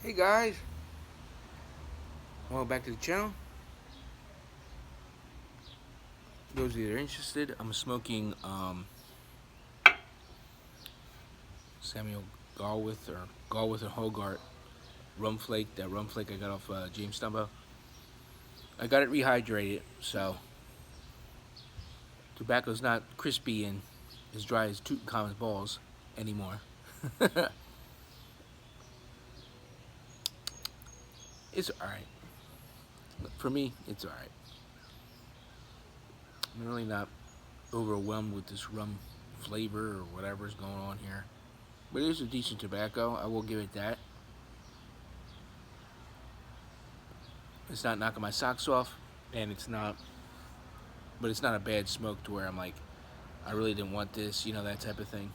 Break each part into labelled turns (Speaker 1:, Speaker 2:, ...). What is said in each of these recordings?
Speaker 1: Hey guys, welcome back to the channel. Those of you that are interested, I'm smoking Samuel Galwith and Hogarth rum flake. That rum flake I got off James Stumbo. I got it rehydrated, so tobacco's not crispy and as dry as Tutankhamun's balls anymore. It's alright. For me, it's alright. I'm really not overwhelmed with this rum flavor or whatever's going on here. But it is a decent tobacco, I will give it that. It's not knocking my socks off, and it's not a bad smoke to where I'm like, I really didn't want this, that type of thing.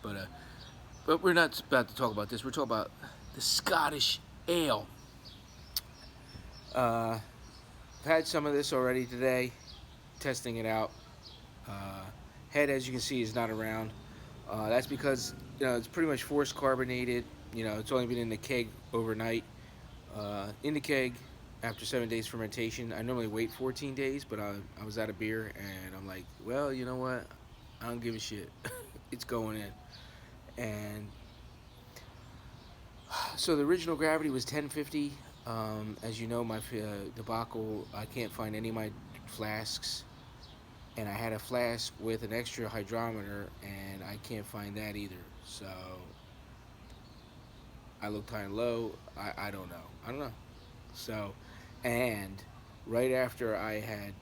Speaker 1: But we're not about to talk about this. We're talking about the Scottish ale. I've had some of this already today, testing it out. Head, as you can see, is not around. That's because it's pretty much forced carbonated. It's only been in the keg overnight. In the keg, after 7 days fermentation, I normally wait 14 days, but I was out of beer, and I'm like, well, you know what? I don't give a shit. It's going in. And so the original gravity was 1050. As you know, my debacle, I can't find any of my flasks. And I had a flask with an extra hydrometer, and I can't find that either. So I looked high and low. I don't know. I don't know. So, and right after I had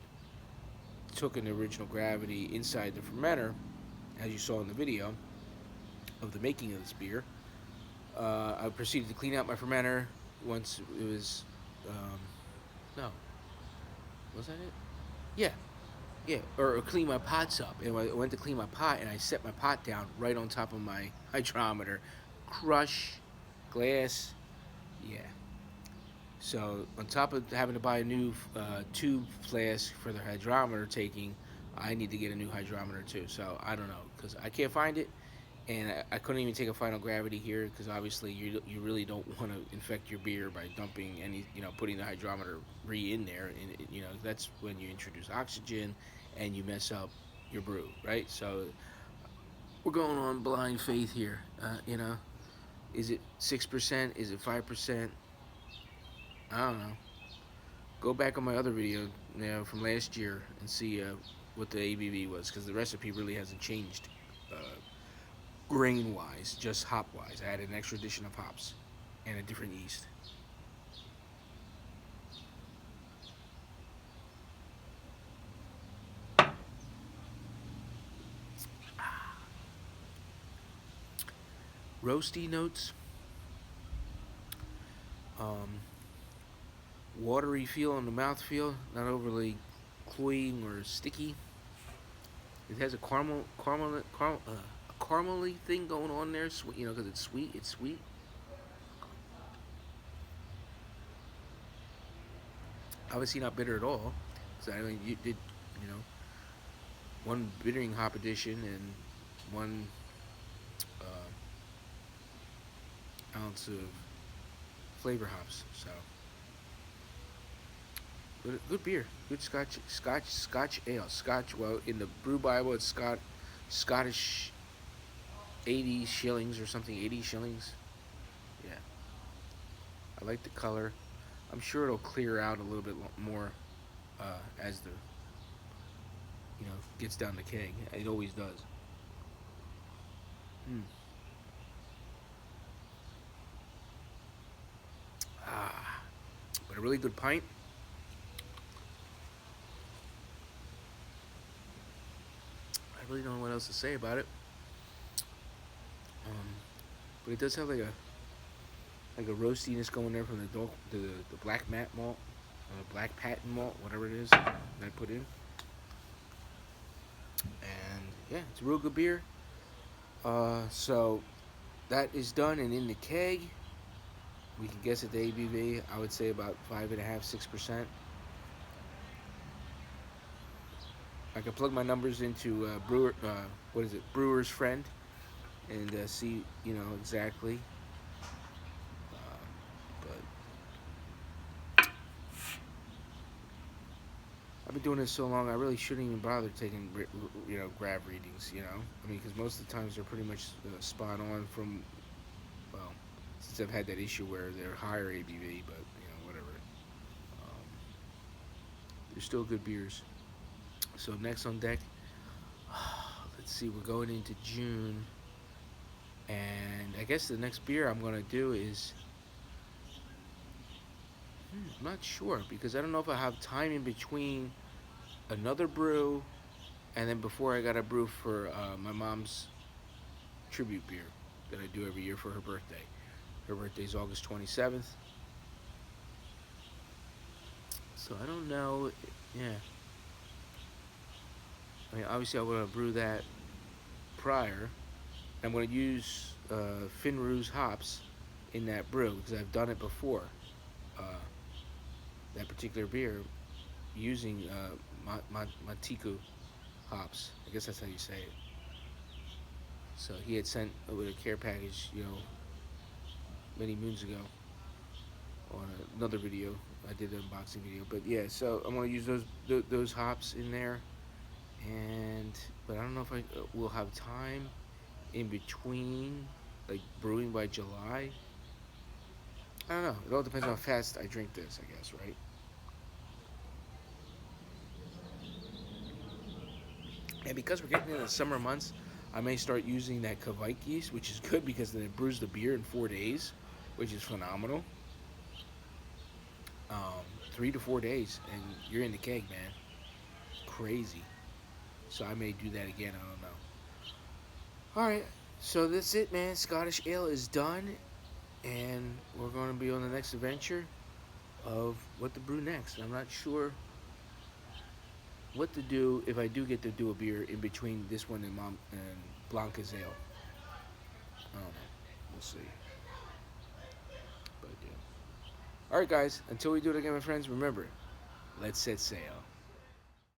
Speaker 1: took an original gravity inside the fermenter, as you saw in the video of the making of this beer, I proceeded to clean out my fermenter once it was, no, was that it? Yeah, yeah, or clean my pots up. And I went to clean my pot, and I set my pot down right on top of my hydrometer. Crush, glass, yeah. So on top of having to buy a new tube flask for the hydrometer taking, I need to get a new hydrometer too. So I don't know, because I can't find it, and I couldn't even take a final gravity here, because obviously you really don't want to infect your beer by dumping any, putting the hydrometer in there, and that's when you introduce oxygen and you mess up your brew, right? So we're going on blind faith here. Is it 6%? Is it 5%? I don't know. Go back on my other video, from last year, and see what the ABV was, because the recipe really hasn't changed grain wise, just hop wise. I added an extra addition of hops and a different yeast. Roasty notes, um, watery feel on the mouth feel, not overly cloying or sticky. It has a caramely thing going on there, because it's sweet. It's sweet. Obviously not bitter at all. So I mean, you did, you know, one bittering hop addition and one ounce of flavor hops. So good beer, good Scotch ale. Scotch. Well, in the brew Bible, it's Scottish 80 shillings or something. 80 shillings. Yeah, I like the color. I'm sure it'll clear out a little bit more as the gets down the keg. It always does. Mm. Ah, but a really good pint. I really don't know what else to say about it. Um, but it does have like a roastiness going there from the black mat malt, black patent malt, whatever it is that I put in. And yeah, it's a real good beer. So that is done and in the keg. We can guess at the ABV. I would say about 5.5, 6%. I can plug my numbers into Brewer's Friend, and see exactly. been doing this so long, I really shouldn't even bother taking, grav readings. I mean, because most of the times they're pretty much spot on from, well, since I've had that issue where they're higher ABV, but whatever. Um, they're still good beers. So next on deck, let's see, we're going into June, and I guess the next beer I'm gonna do is, I'm not sure because I don't know if I have time in between another brew and then before I got a brew for my mom's tribute beer that I do every year for her birthday. Her birthday's August 27th. So I don't know. Yeah. I mean, obviously I want to brew that prior. I'm going to use Finroo's hops in that brew because I've done it before. Uh, that particular beer using Matiku hops. I guess that's how you say it. So he had sent with a care package, many moons ago on another video. I did an unboxing video, but yeah. So I'm gonna use those hops in there, and but I don't know if I will have time in between, like brewing by July. I don't know. It all depends on how fast I drink this, I guess, right? And because we're getting into the summer months, I may start using that Kveik yeast, which is good because then it brews the beer in 4 days, which is phenomenal. 3 to 4 days, and you're in the keg, man. Crazy. So I may do that again. I don't know. All right. So that's it, man. Scottish Ale is done, and we're going to be on the next adventure of what to brew next. I'm not sure what to do if I do get to do a beer in between this one and Mom and Blanca's Ale. I don't know. We'll see. But yeah. All right, guys. Until we do it again, my friends. Remember, let's set sail.